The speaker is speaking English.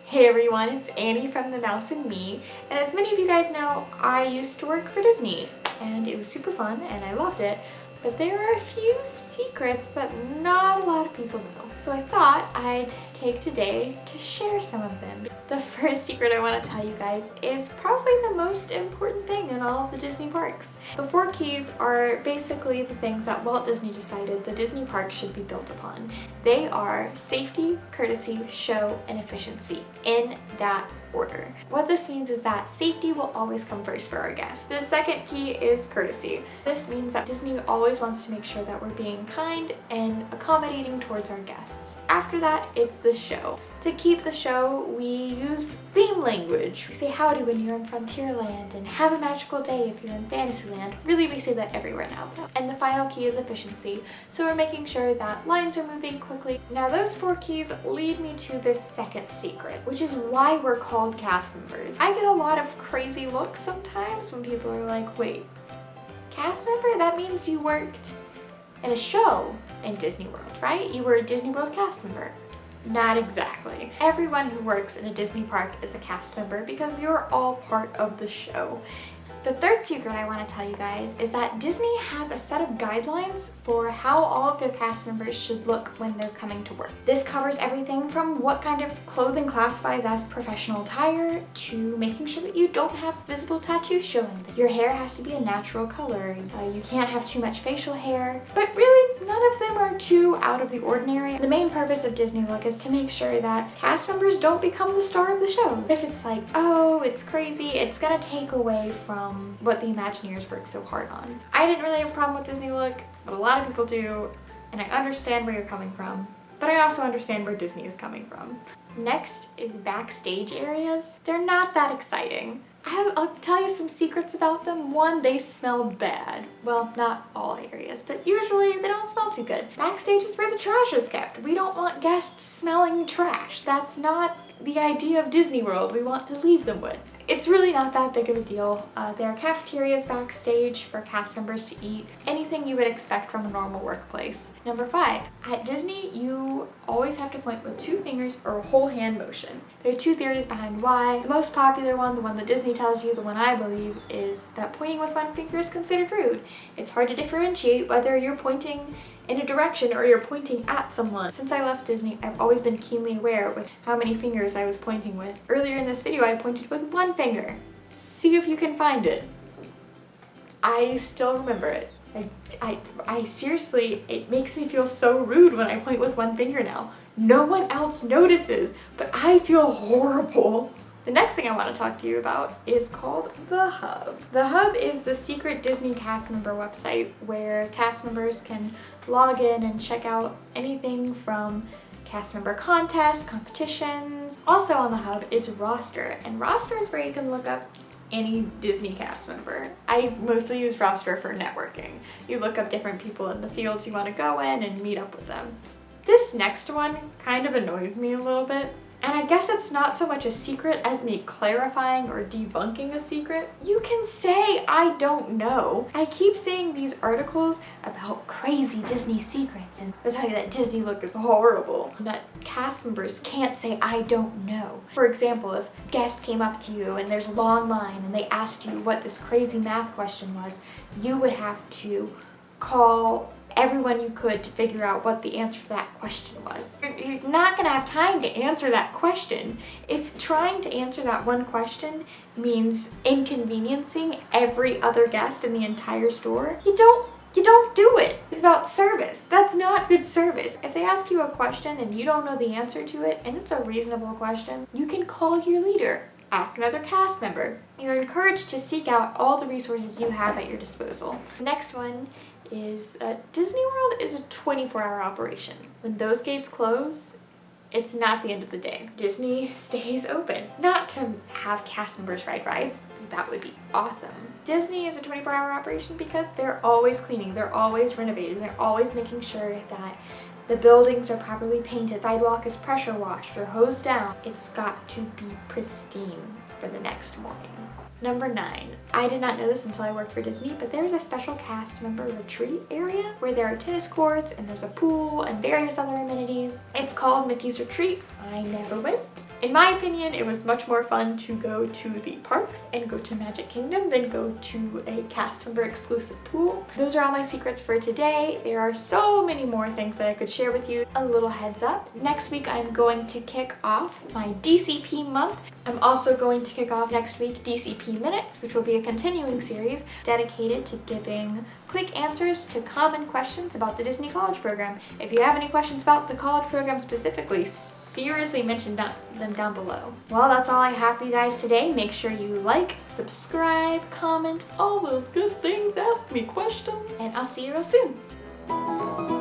Hey everyone, it's Annie from The Mouse and Me, and as many of you guys know, I used to work for Disney, and it was super fun and I loved it, but there are a few secrets that not a lot of people know. So I thought I'd take today to share some of them. The first secret I want to tell you guys is probably the most important thing in all of the Disney parks. The 4 keys are basically the things that Walt Disney decided the Disney park should be built upon. They are safety, courtesy, show, and efficiency, in that order. What this means is that safety will always come first for our guests. The second key is courtesy. This means that Disney always wants to make sure that we're being kind and accommodating towards our guests. After that, it's the show. To keep the show, we use theme language. We say howdy when you're in Frontierland and have a magical day if you're in Fantasyland. Really, we say that everywhere now. And the final key is efficiency. So we're making sure that lines are moving quickly. Now those 4 keys lead me to this second secret, which is why we're called cast members. I get a lot of crazy looks sometimes when people are like, wait, cast member? That means you worked in a show in Disney World, right? You were a Disney World cast member. Not exactly. Everyone who works in a Disney park is a cast member because we are all part of the show. The third secret I want to tell you guys is that Disney has a set of guidelines for how all of their cast members should look when they're coming to work. This covers everything from what kind of clothing classifies as professional attire to making sure that you don't have visible tattoos showing. Your hair has to be a natural color. You can't have too much facial hair, but really none of them are too out of the ordinary. The main purpose of Disney Look is to make sure that cast members don't become the star of the show. If it's like, oh, it's crazy, it's gonna take away from what the Imagineers worked so hard on. I didn't really have a problem with Disney Look, but a lot of people do, and I understand where you're coming from, but I also understand where Disney is coming from. Next is backstage areas. They're not that exciting. I'll tell you some secrets about them. One, they smell bad. Well, not all areas, but usually they don't smell too good. Backstage is where the trash is kept. We don't want guests smelling trash. That's not the idea of Disney World we want to leave them with. It's really not that big of a deal. There are cafeterias backstage for cast members to eat. Anything you would expect from a normal workplace. Number 5, at Disney, you always have to point with 2 fingers or a whole hand motion. There are 2 theories behind why. The most popular one, the one that Disney tells you, the one I believe, is that pointing with 1 finger is considered rude. It's hard to differentiate whether you're pointing in a direction or you're pointing at someone. Since I left Disney, I've always been keenly aware with how many fingers I was pointing with. Earlier in this video, I pointed with 1 finger. See if you can find it. I still remember it. I seriously, it makes me feel so rude when I point with 1 finger now. No one else notices, but I feel horrible. The next thing I want to talk to you about is called The Hub. The Hub is the secret Disney cast member website where cast members can log in and check out anything from cast member contests, competitions. Also on the Hub is Roster, and Roster is where you can look up any Disney cast member. I mostly use Roster for networking. You look up different people in the fields you want to go in and meet up with them. This next one kind of annoys me a little bit. And I guess it's not so much a secret as me clarifying or debunking a secret. You can say, I don't know. I keep seeing these articles about crazy Disney secrets, and they're telling you that Disney Look is horrible, and that cast members can't say, I don't know. For example, if a guest came up to you and there's a long line and they asked you what this crazy math question was, you would have to call everyone you could to figure out what the answer to that question was. You're not gonna have time to answer that question. If trying to answer that one question means inconveniencing every other guest in the entire store, you don't do it. It's about service. That's not good service. If they ask you a question and you don't know the answer to it, and it's a reasonable question, you can call your leader. Ask another cast member. You're encouraged to seek out all the resources you have at your disposal. The next one is Disney World is a 24-hour operation. When those gates close, it's not the end of the day. Disney stays open. Not to have cast members ride rides, that would be awesome. Disney is a 24-hour operation because they're always cleaning, they're always renovating, they're always making sure that the buildings are properly painted, sidewalk is pressure washed or hosed down. It's got to be pristine for the next morning. Number 9. I did not know this until I worked for Disney, but there's a special cast member retreat area where there are tennis courts and there's a pool and various other amenities. It's called Mickey's Retreat. I never went. In my opinion, it was much more fun to go to the parks and go to Magic Kingdom than go to a cast member exclusive pool. Those are all my secrets for today. There are so many more things that I could share with you. A little heads up, next week I'm going to kick off my DCP month. I'm also going to kick off next week DCP Minutes, which will be a continuing series dedicated to giving quick answers to common questions about the Disney College Program. If you have any questions about the college program specifically, seriously mention them down below. Well, that's all I have for you guys today. Make sure you like, subscribe, comment, all those good things, ask me questions, and I'll see you real soon.